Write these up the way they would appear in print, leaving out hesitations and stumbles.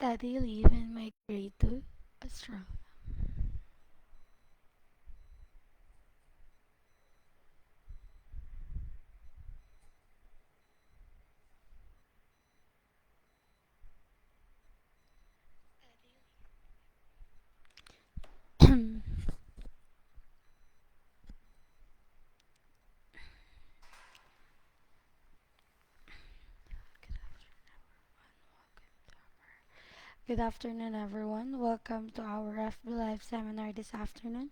Study leave in my grade 2 Australia. Good afternoon, everyone. Welcome to our FB Live seminar this afternoon.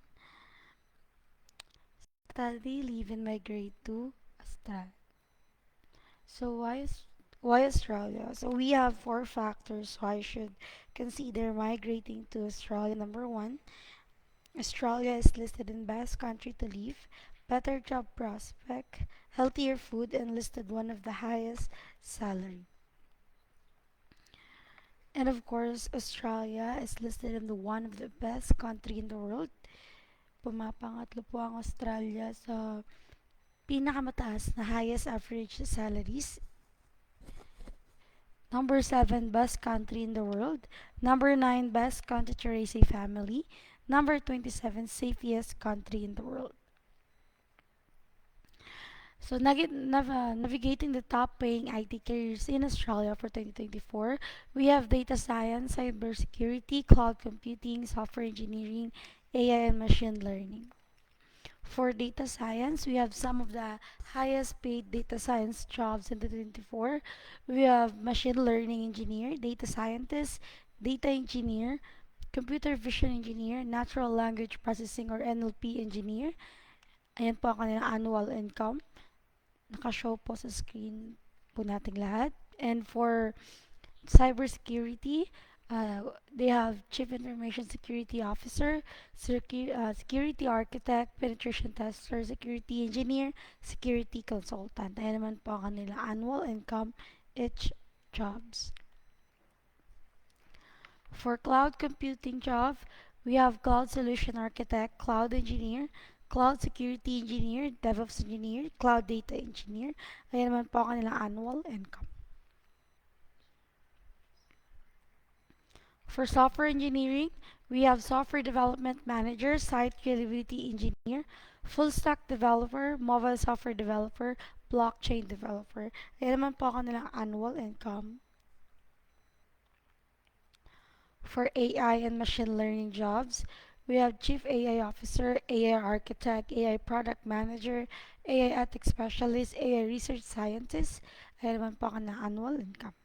Study leave in my grade 2 Australia. So why Australia? So we have four factors why I should consider migrating to Australia. Number one, Australia is listed in best country to live, better job prospect, healthier food, and listed one of the highest salary. And of course, Australia is listed in the one of the best country in the world. Pumapangatlo po ang Australia sa pinakamataas na highest average salaries. Number 7, best country in the world. Number 9, best country to raise a family. Number 27, safest country in the world. So, navigating the top paying IT careers in Australia for 2024, we have data science, cybersecurity, cloud computing, software engineering, AI, and machine learning. For data science, we have some of the highest paid data science jobs in 2024. We have machine learning engineer, data scientist, data engineer, computer vision engineer, natural language processing or NLP engineer. Ayan po ang kanilang annual income. Nakashow po sa screen po nating lahat. And for cybersecurity, they have Chief Information Security Officer, Security Architect, Penetration Tester, Security Engineer, Security Consultant. Ayan naman po ang kanilang annual income each jobs. For cloud computing job, we have Cloud Solution Architect, Cloud Engineer, Cloud Security Engineer, DevOps Engineer, Cloud Data Engineer. Ayan naman po ang kanilang annual income. For software engineering, we have software development manager, site reliability engineer, full stack developer, mobile software developer, blockchain developer. Ayan naman po ang kanilang annual income. For AI and machine learning jobs, we have Chief AI Officer, AI Architect, AI Product Manager, AI Ethics Specialist, AI Research Scientist. Ayan naman po ang kanilang annual income.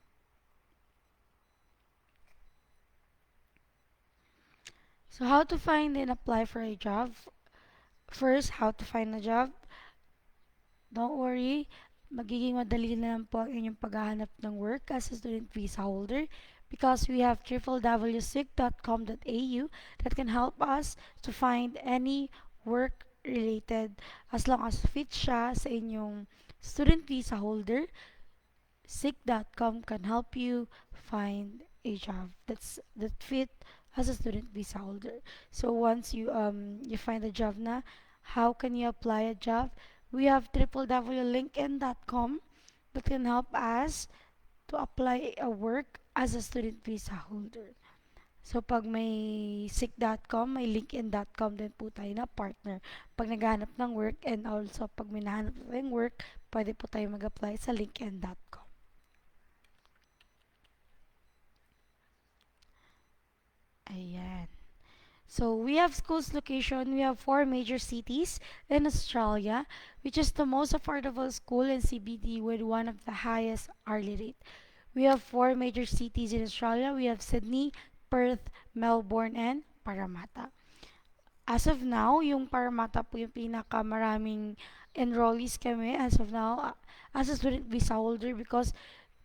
So how to find and apply for a job? First, how to find a job. Don't worry, magiging madali na lang po ang inyong paghahanap ng work as a student visa holder because we have www.sig.com.au that can help us to find any work related as long as fit siya sa inyong student visa holder. sig.com can help you find a job that fit as a student visa holder. So once you find a job na, how can you apply a job? We have www.linkedin.com that can help us to apply a work as a student visa holder. So pag may sick.com, may linkedin.com din po tayo na partner. Pag naghahanap ng work and also pag may nahanap tayong work, pwede po tayo mag-apply sa linkedin.com. Ayan. So we have schools location. We have four major cities in Australia, which is the most affordable school in CBD with one of the highest hourly rate. We have four major cities in Australia. We have Sydney, Perth, Melbourne, and Parramatta. As of now, yung Parramatta po yung pinakamaraming enrollees kami as of now as a student visa holder because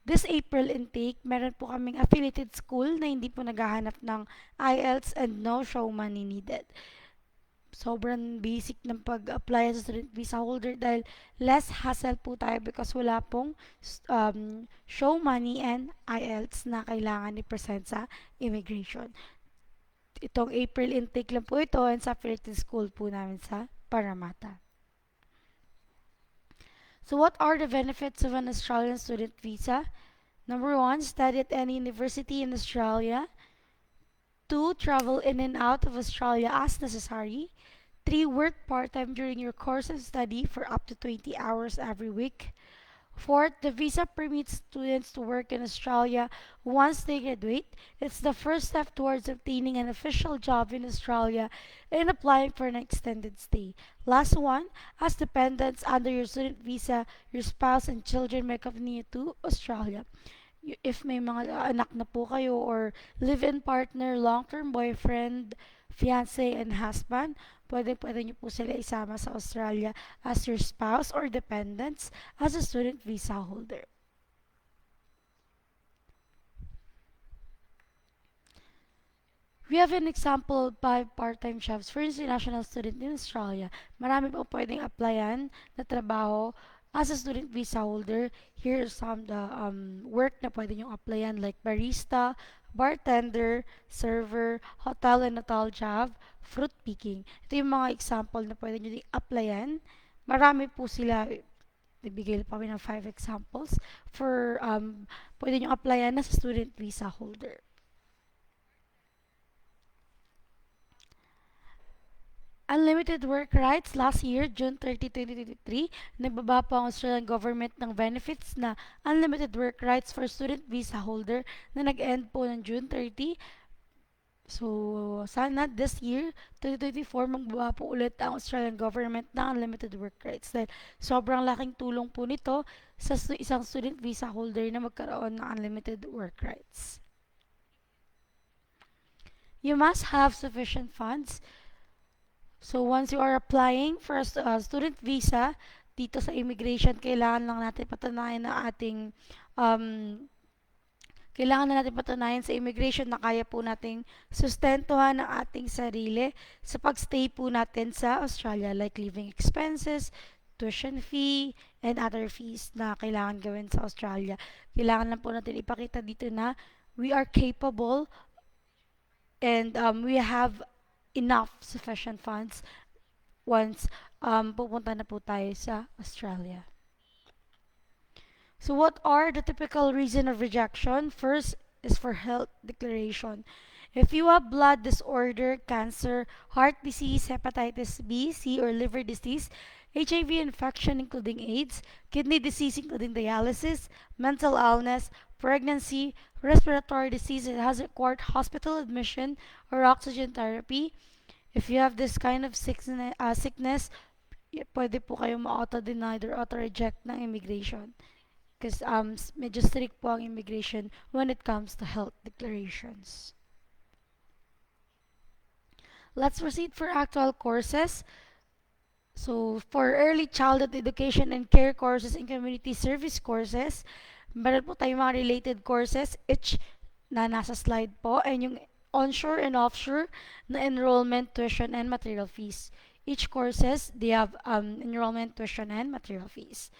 this April intake, meron po kaming affiliated school na hindi po naghahanap ng IELTS and no show money needed. Sobrang basic ng pag-apply sa student visa holder dahil less hassle po tayo because wala pong show money and IELTS na kailangan i-present sa immigration. Itong April intake lang po ito and sa affiliated school po namin sa Parramatta. So what are the benefits of an Australian student visa? Number one, study at any university in Australia. Two, travel in and out of Australia as necessary. Three, work part-time during your course of study for up to 20 hours every week. Fourth, the visa permits students to work in Australia once they graduate. It's the first step towards obtaining an official job in Australia and applying for an extended stay. Last one, as dependents under your student visa, your spouse and children may accompany you to Australia. If may mga anak na po kayo or live-in partner, long-term boyfriend, fiancé, and husband, pwede nyo po sila isama sa Australia as your spouse or dependents as a student visa holder. We have an example of 5 part-time jobs for international student in Australia. Marami po pwedeng applyan na trabaho as a student visa holder. Here are some the work na pwede nyo applyan like barista, bartender, server, hotel and hotel job, fruit picking. Ito yung mga example na pwede nyo applyan. Marami po sila. Bibigay pa kami ng 5 examples for pwede nyo applyan as a student visa holder. Unlimited work rights last year, June 30, 2023, nagbaba po ang Australian government ng benefits na unlimited work rights for student visa holder na nag-end po ng June 30. So, sana this year, 2024, magbaba po ulit ang Australian government ng unlimited work rights dahil sobrang laking tulong po nito sa isang student visa holder na magkaroon ng unlimited work rights. You must have sufficient funds. So once you are applying for a student visa dito sa immigration, kailangan lang natin patunayan na ating um, kailangan na natin patunayan sa immigration na kaya po nating sustentuhan ang ating sarili sa pagstay po natin sa Australia like living expenses, tuition fee, and other fees na kailangan gawin sa Australia. Kailangan lang po natin ipakita dito na we are capable and we have enough sufficient funds once pupunta na po tayo sa Australia. So what are the typical reason of rejection? First is for health declaration. If you have blood disorder, cancer, heart disease, hepatitis B, C, or liver disease, HIV infection including AIDS, kidney disease including dialysis, mental illness, pregnancy, respiratory disease that has required hospital admission or oxygen therapy, if you have this kind of sickness, pwede po kayong ma-auto-deny or auto-reject ng immigration. Because medyo strict po ang immigration when it comes to health declarations. Let's proceed for actual courses. So, for early childhood education and care courses and community service courses, meron po tayong mga related courses, each na nasa slide po, and yung onshore and offshore na enrollment, tuition, and material fees. Each courses, they have enrollment, tuition, and material fees.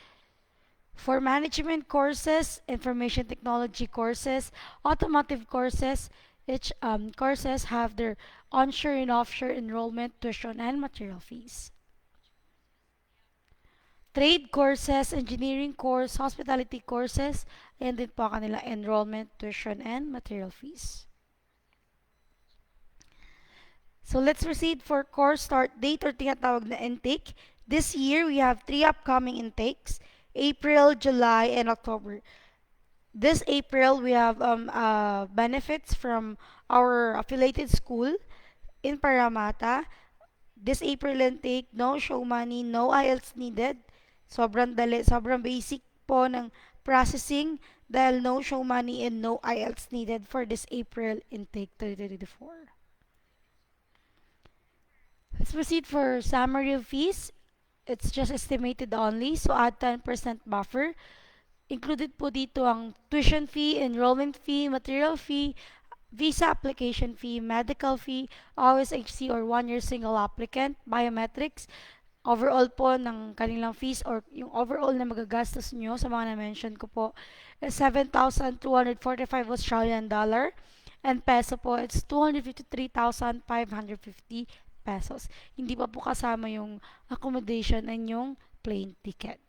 For management courses, information technology courses, automotive courses, each courses have their onshore and offshore enrollment, tuition, and material fees. Trade courses, engineering course, hospitality courses, and din po kanila enrollment, tuition, and material fees. So let's proceed for course start date or tinatawag na intake. This year, we have 3 upcoming intakes, April, July, and October. This April, we have benefits from our affiliated school in Parramatta. This April intake, no show money, no IELTS needed. Sobrang dali, sobrang basic po ng processing dahil no show money and no IELTS needed for this April intake 2024. Let's proceed for summary of fees. It's just estimated only, so add 10% buffer. Included po dito ang tuition fee, enrollment fee, material fee, visa application fee, medical fee, OSHC or 1-year single applicant, biometrics, overall po ng kanilang fees or yung overall na magagastos nyo sa mga na-mention ko po is 7,245 Australian dollar and peso po it's 253,550 pesos. Hindi pa po kasama yung accommodation and yung plane ticket.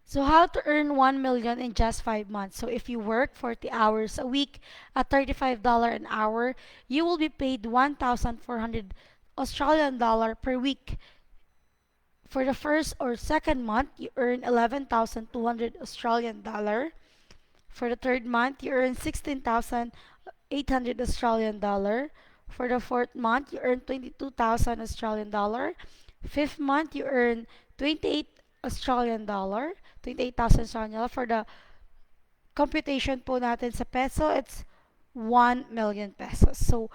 So how to earn 1 million in just 5 months? So if you work 40 hours a week at $35 an hour, you will be paid 1,400 Australian dollar per week. For the first or second month, you earn 11,200 Australian dollar. For the third month, you earn 16,800 Australian dollar. For the fourth month, you earn 22,000 Australian dollar. Fifth month, you earn 28 Australian dollar, 28,000 Australian dollar. For the computation po natin sa peso, it's 1 million pesos. So,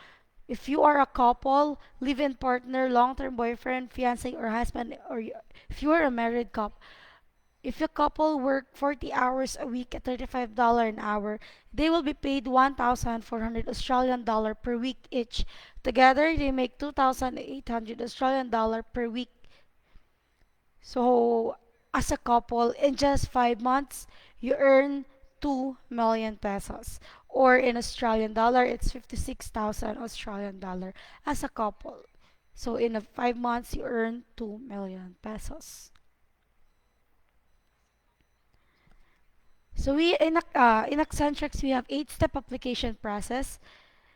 if you are a couple, live-in partner, long-term boyfriend, fiancé, or husband, or if you are a married couple, if a couple work 40 hours a week at $35 an hour, they will be paid 1,400 Australian dollar per week each. Together, they make 2,800 Australian dollar per week. So, as a couple, in just 5 months, you earn 2 million pesos. Or in Australian dollar, it's 56,000 Australian dollar as a couple. So, in 5 months, you earn 2 million pesos. So in Accentrix we have 8-step application process.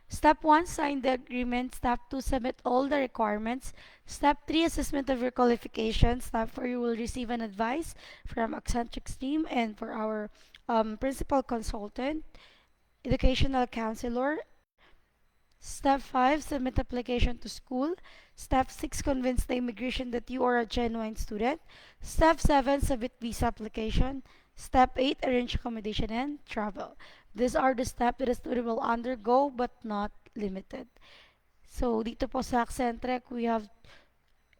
Step 1, sign the agreement. Step 2, submit all the requirements. Step 3, assessment of your qualifications. Step 4, you will receive an advice from Accentrix team and for our principal consultant, educational counselor. Step 5, submit application to school. Step 6, convince the immigration that you are a genuine student. Step 7, submit visa application. Step 8, arrange accommodation and travel. These are the steps that a student will undergo but not limited. So, dito po sa Accentric, we have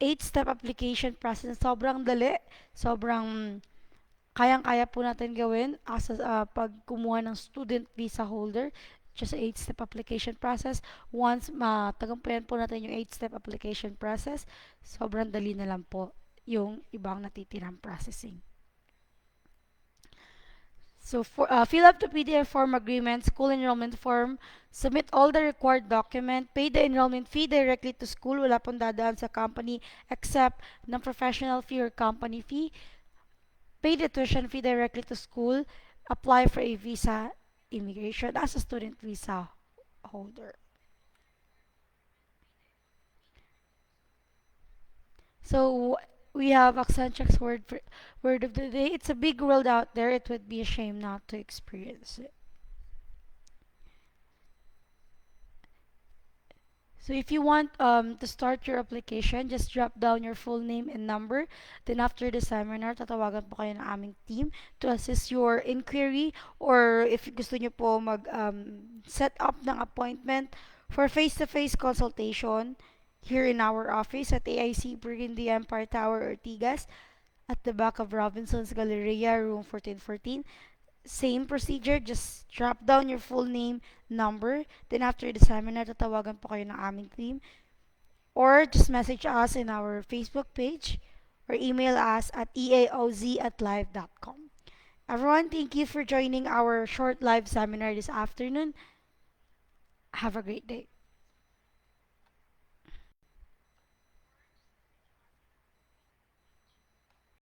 8-step application process. Sobrang dali, sobrang kayang-kaya po natin gawin as pag kumuha ng student visa holder. Just 8-step application process. Once matagumpayan po natin yung 8-step application process, sobrang dali na lang po yung ibang natitirang processing. So fill up the PDF form agreement, school enrollment form, submit all the required document, pay the enrollment fee directly to school, wala pong dadaan sa company except ng professional fee or company fee, pay the tuition fee directly to school, apply for a visa immigration as a student visa holder. So we have Accenture's word of the day. It's a big world out there. It would be a shame not to experience it. So if you want to start your application, just drop down your full name and number. Then after the seminar, tatawagan po kayo ng aming team to assist your inquiry or if gusto nyo po mag set up ng appointment for face-to-face consultation here in our office at AIC Burgundy Empire Tower, Ortigas at the back of Robinson's Galleria, room 1414. Same procedure, just drop down your full name, number, then after the seminar, tatawagan po kayo ng aming team. Or just message us in our Facebook page or email us at eaoz@live.com. Everyone, thank you for joining our short live seminar this afternoon. Have a great day.